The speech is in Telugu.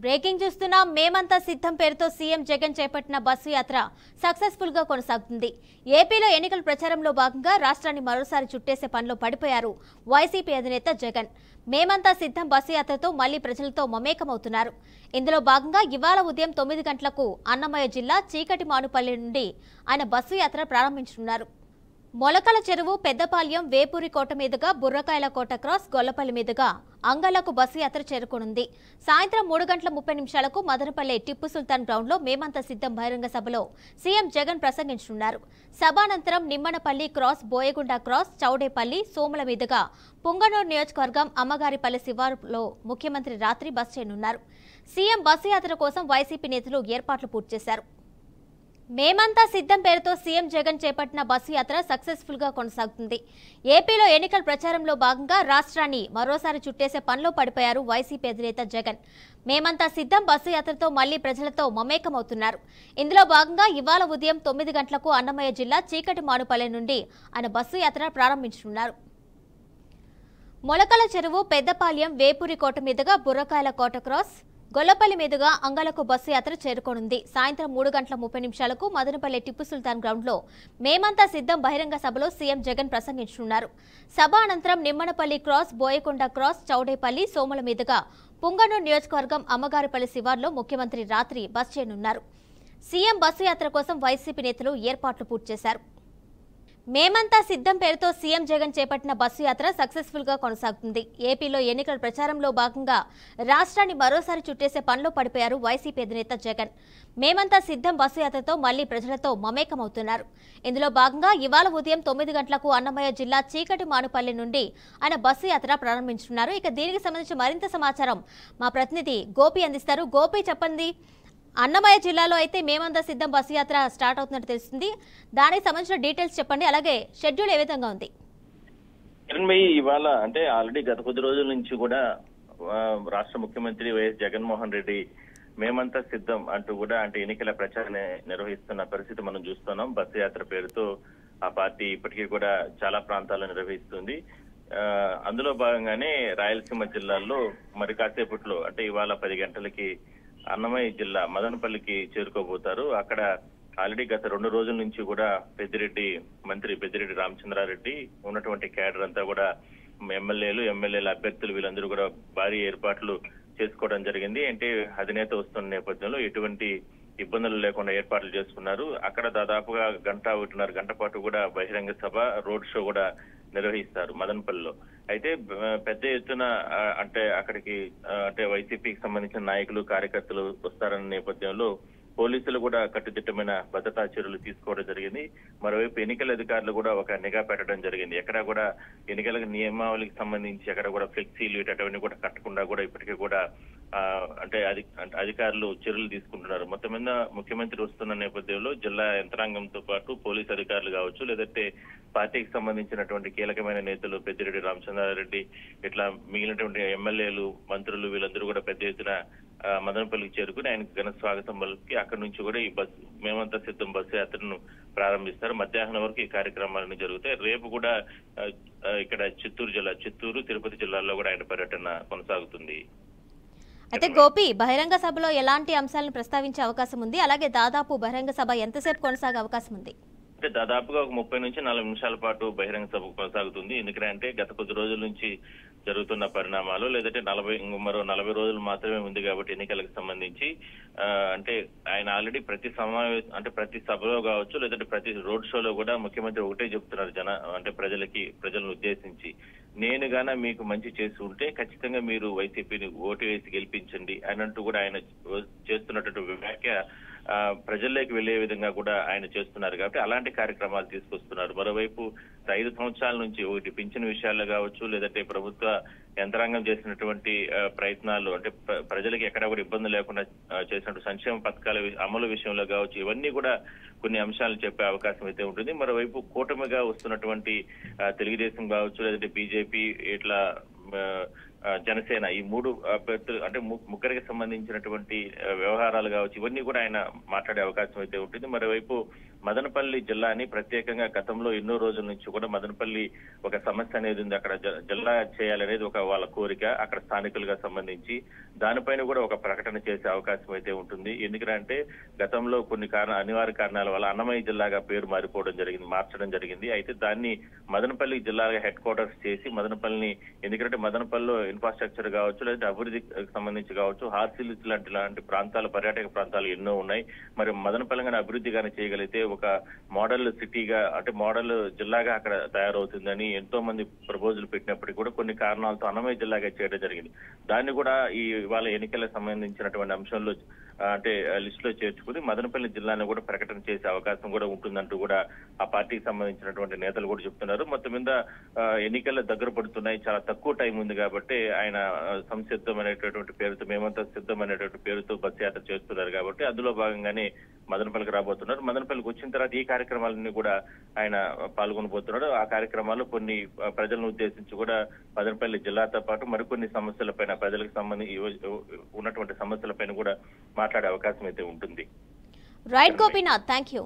బ్రేకింగ్ చూస్తున్నాం. మేమంతా సిద్ధం పేరుతో సీఎం జగన్ చేపట్టిన బస్సు యాత్ర సక్సెస్ఫుల్ గా కొనసాగుతుంది. ఏపీలో ఎన్నికల ప్రచారంలో భాగంగా రాష్ట్రాన్ని మరోసారి చుట్టేసే పనిలో పడిపోయారు వైసీపీ అధినేత జగన్. మేమంతా సిద్ధం బస్సు యాత్రతో మళ్లీ ప్రజలతో మమేకమవుతున్నారు. ఇందులో భాగంగా ఇవాళ ఉదయం 9 గంటలకు అన్నమయ్య జిల్లా చీకటిమానుపల్లి నుండి ఆయన బస్సు యాత్ర ప్రారంభించనున్నారు. మొలకల చెరువు, పెద్దపాల్యం, వేపూరి కోట మీదుగా బుర్రకాయల కోట క్రాస్, గొల్లపల్లి మీదుగా అంగళ్లకు బస్సు యాత్ర చేరుకోనుంది. సాయంత్రం 3:30 మదనపల్లె టిప్పు సుల్తాన్ గ్రౌండ్లో మేమంతా సిద్ధం బహిరంగ సభలో సీఎం జగన్ ప్రసంగించనున్నారు. సభానంతరం నిమ్మనపల్లి క్రాస్, బోయగుండ క్రాస్, చౌడేపల్లి, సోముల మీదుగా పుంగనూరు నియోజకవర్గం అమ్మగారిపల్లి శివారులో ముఖ్యమంత్రి రాత్రి బస్ చేయనున్నారు. సీఎం బస్సు యాత్ర కోసం వైసీపీ నేతలు ఏర్పాట్లు పూర్తి చేశారు. మేమంతా సిద్ధం పేరుతో సీఎం జగన్ చేపట్టిన బస్సు యాత్ర సక్సెస్ఫుల్ గా కొనసాగుతుంది. ఏపీలో ఎన్నికల ప్రచారంలో భాగంగా రాష్ట్రాన్ని మరోసారి చుట్టేసే పనిలో పడిపోయారు వైసీపీ అధినేత జగన్. మేమంతా సిద్ధం బస్సు యాత్రతో మళ్లీ ప్రజలతో మమేకమవుతున్నారు. ఇందులో భాగంగా ఇవాళ ఉదయం 9 గంటలకు అన్నమయ్య జిల్లా చీకటిమానుపల్లె నుండి ఆయన బస్సు యాత్ర ప్రారంభించనున్నారు. మొలకల చెరువు, పెద్దపాల్యం, వేపూరి కోట మీదుగా బుర్రకాయల కోట క్రాస్, గొల్లపల్లి మీదుగా అంగళ్లకు బస్సు యాత్ర చేరుకోనుంది. సాయంత్రం 3:30 మదనపల్లె టిప్పు సుల్తాన్ గ్రౌండ్లో మేమంతా సిద్ధం బహిరంగ సభలో సీఎం జగన్ ప్రసంగించనున్నారు. సభ అనంతరం నిమ్మనపల్లి క్రాస్, బోయకొండ క్రాస్, చౌడేపల్లి, సోముల మీదుగా పుంగనూరు నియోజకవర్గం అమ్మగారిపల్లి శివార్లో ముఖ్యమంత్రి రాత్రి బస్ చేయనున్నారు. సీఎం బస్సు యాత్ర కోసం వైసీపీ నేతలు ఏర్పాట్లు పూర్తి చేశారు. మేమంతా సిద్ధం పేరుతో సీఎం జగన్ చేపట్టిన బస్సు యాత్ర సక్సెస్ఫుల్ గా కొనసాగుతుంది. ఏపీలో ఎన్నికల ప్రచారంలో భాగంగా రాష్ట్రాన్ని మరోసారి చుట్టేసే పనిలో పడిపోయారు వైసీపీ అధినేత జగన్. మేమంతా సిద్ధం బస్సు యాత్రతో మళ్లీ ప్రజలతో మమేకమవుతున్నారు. ఇందులో భాగంగా ఇవాళ ఉదయం 9 గంటలకు అన్నమయ్య జిల్లా చీకటిమానుపల్లి నుండి ఆయన బస్సు యాత్ర ప్రారంభించనున్నారు. ఇక దీనికి సంబంధించి మరింత సమాచారం మా ప్రతినిధి గోపి అందిస్తారు. గోపి, చెప్పండి. అన్నమయ్య జిల్లాలో అయితే మేమంతా సిద్ధం బస్సు యాత్ర స్టార్ట్ అవుతున్నట్టు తెలుస్తుంది. దానికి సంబంధించిన డీటెయిల్స్ చెప్పండి. అలాగే షెడ్యూల్ ఏ విధంగా ఉంది? ఇవాళ అంటే ఆల్రెడీ గత కొద్ది రోజుల నుంచి కూడా రాష్ట్ర ముఖ్యమంత్రి వైఎస్ జగన్మోహన్ రెడ్డి మేమంతా సిద్ధం అంటూ కూడా అంటే ఎన్నికల ప్రచారాన్ని నిర్వహిస్తున్న పరిస్థితి మనం చూస్తున్నాం. బస్సు యాత్ర పేరుతో ఆ పార్టీ ఇప్పటికీ కూడా చాలా ప్రాంతాల్లో నిర్వహిస్తుంది. అందులో భాగంగానే రాయలసీమ జిల్లాల్లో మరి కాసేపట్లో అంటే ఇవాళ 10 గంటలకి అన్నమయ్య జిల్లా మదనపల్లికి చేరుకోబోతారు. అక్కడ ఆల్రెడీ గత 2 రోజుల నుంచి కూడా మంత్రి పెద్దిరెడ్డి రామచంద్రారెడ్డి ఉన్నటువంటి క్యాడర్ అంతా కూడా ఎమ్మెల్యేల అభ్యర్థులు వీళ్ళందరూ కూడా భారీ ఏర్పాట్లు చేసుకోవడం జరిగింది. అంటే అధినేత వస్తున్న నేపథ్యంలో ఎటువంటి ఇబ్బందులు లేకుండా ఏర్పాట్లు చేసుకున్నారు. అక్కడ దాదాపుగా 1.5 గంట పాటు కూడా బహిరంగ సభ, రోడ్ షో కూడా నిర్వహిస్తారు మదనపల్లిలో. అయితే పెద్ద ఎత్తున అంటే అక్కడికి అంటే వైసీపీకి సంబంధించిన నాయకులు, కార్యకర్తలు వస్తారన్న నేపథ్యంలో పోలీసులు కూడా కట్టుదిట్టమైన భద్రతా చర్యలు తీసుకోవడం జరిగింది. మరోవైపు ఎన్నికల అధికారులు కూడా ఒక నిఘా పెట్టడం జరిగింది. ఎక్కడ కూడా ఎన్నికల నియమావళికి సంబంధించి ఎక్కడ కూడా ఫ్లెక్సీలు ఇటువంటివన్నీ కూడా కట్టకుండా కూడా ఇప్పటికీ కూడా అంటే అధికారులు చర్యలు తీసుకుంటున్నారు. మొత్తం మీద ముఖ్యమంత్రి వస్తున్న నేపథ్యంలో జిల్లా యంత్రాంగంతో పాటు పోలీసు అధికారులు కావచ్చు, లేదంటే పార్టీకి సంబంధించినటువంటి కీలకమైన నేతలు పెద్దిరెడ్డి రామచంద్రారెడ్డి ఇట్లా మిగిలినటువంటి ఎమ్మెల్యేలు, మంత్రులు వీళ్ళందరూ కూడా పెద్ద ఎత్తున మదనపల్లికి చేరుకుని ఆయనకు ఘన స్వాగతం పలికి అక్కడి నుంచి కూడా ఈ మేమంతా సిద్ధం బస్సు యాత్రను ప్రారంభిస్తారు. మధ్యాహ్నం వరకు ఈ కార్యక్రమాలన్నీ జరుగుతాయి. రేపు కూడా ఇక్కడ చిత్తూరు, తిరుపతి జిల్లాల్లో కూడా ఆయన పర్యటన కొనసాగుతుంది. అయితే గోపి, బహిరంగ సభలో ఎలాంటి అంశాలను ప్రస్తావించే అవకాశం ఉంది? అలాగే దాదాపు బహిరంగ సభ ఎంతసేపు కొనసాగే అవకాశం ఉంది? అంటే దాదాపుగా ఒక 30 నుంచి 40 నిమిషాల పాటు బహిరంగ సభ కొనసాగుతుంది. ఎందుకంటే గత కొద్ది రోజుల నుంచి జరుగుతున్న పరిణామాలు, లేదంటే మరో 40 రోజులు మాత్రమే ఉంది కాబట్టి ఎన్నికలకు సంబంధించి అంటే ఆయన ఆల్రెడీ ప్రతి సభలో కావచ్చు, లేదంటే ప్రతి రోడ్ షోలో కూడా ముఖ్యమంత్రి ఒకటే చెప్తున్నారు ప్రజలను ఉద్దేశించి, నేను గాన మీకు మంచి చేసి ఉంటే ఖచ్చితంగా మీరు వైసీపీని ఓటు వేసి గెలిపించండి అని అంటూ కూడా ఆయన చేస్తున్నటువంటి వ్యాఖ్య ప్రజల్లోకి వెళ్లే విధంగా కూడా ఆయన చేస్తున్నారు కాబట్టి అలాంటి కార్యక్రమాలు తీసుకొస్తున్నారు. మరోవైపు 5 సంవత్సరాల నుంచి ఒకటి పింఛన్ విషయాల్లో కావచ్చు, లేదంటే ప్రభుత్వ యంత్రాంగం చేసినటువంటి ప్రయత్నాలు అంటే ప్రజలకు ఎక్కడ కూడా ఇబ్బంది లేకుండా చేసినట్టు సంక్షేమ పథకాల అమలు విషయంలో కావచ్చు, ఇవన్నీ కూడా కొన్ని అంశాలు చెప్పే అవకాశం అయితే ఉంటుంది. మరోవైపు కూటమిగా వస్తున్నటువంటి తెలుగుదేశం కావచ్చు, లేదంటే బీజేపీ ఇట్లా జనసేన ఈ 3 అభ్యర్థులు అంటే ముగ్గురికి సంబంధించినటువంటి వ్యవహారాలు కావచ్చు, ఇవన్నీ కూడా ఆయన మాట్లాడే అవకాశం అయితే ఉంటుంది. మరోవైపు మదనపల్లి జిల్లాని ప్రత్యేకంగా గతంలో ఎన్నో రోజుల నుంచి కూడా మదనపల్లి ఒక సమస్య అనేది ఉంది. అక్కడ జిల్లా చేయాలనేది ఒక వాళ్ళ కోరిక, అక్కడ స్థానికులుగా సంబంధించి దానిపైన కూడా ఒక ప్రకటన చేసే అవకాశం అయితే ఉంటుంది. ఎందుకంటే గతంలో కొన్ని అనివార్య కారణాల వల్ల అన్నమయ్య జిల్లాగా పేరు మార్చడం జరిగింది. అయితే దాన్ని మదనపల్లి జిల్లాగా హెడ్ క్వార్టర్స్ చేసి మదనపల్లిని, ఎందుకంటే మదనపల్లిలో ఇన్ఫ్రాస్ట్రక్చర్ కావచ్చు, లేదా అభివృద్ధికి సంబంధించి కావచ్చు, హార్సిల్స్ లాంటి ప్రాంతాలు, పర్యాటక ప్రాంతాలు ఎన్నో ఉన్నాయి. మరి మదనపల్లి గాని అభివృద్ధి గాని చేయగలిగితే ఒక మోడల్ సిటీగా, అంటే మోడల్ జిల్లాగా అక్కడ తయారవుతుందని ఎంతో మంది ప్రపోజల్ పెట్టినప్పటికీ కూడా కొన్ని కారణాలతో అన్నమయ్య జిల్లాగా చేయడం జరిగింది. దాన్ని కూడా ఇవాళ ఎన్నికలకు సంబంధించినటువంటి అంశంలో అంటే లిస్ట్ లో చేర్చుకుని మదనపల్లి జిల్లాను కూడా ప్రకటన చేసే అవకాశం కూడా ఉంటుందంటూ కూడా ఆ పార్టీకి సంబంధించినటువంటి నేతలు కూడా చెప్తున్నారు. మొత్తం మీద ఎన్నికలు దగ్గర పడుతున్నాయి, చాలా తక్కువ టైం ఉంది కాబట్టి ఆయన సంసిద్ధం అనేటటువంటి పేరుతో, మేమంతా సిద్ధం అనేటువంటి పేరుతో బస్సు యాత్ర చేస్తున్నారు కాబట్టి అందులో భాగంగానే మదనపల్లికి రాబోతున్నారు. మదనపల్లికి వచ్చిన తర్వాత ఈ కార్యక్రమాలన్నీ కూడా ఆయన పాల్గొనబోతున్నాడు. ఆ కార్యక్రమాల్లో కొన్ని ప్రజలను ఉద్దేశించి కూడా మదనపల్లి జిల్లాతో పాటు మరికొన్ని సమస్యలపైన, ప్రజలకు సంబంధించి ఉన్నటువంటి సమస్యలపైన కూడా మాట్లాడే అవకాశం అయితే ఉంటుంది. Right Gopinath, thank you.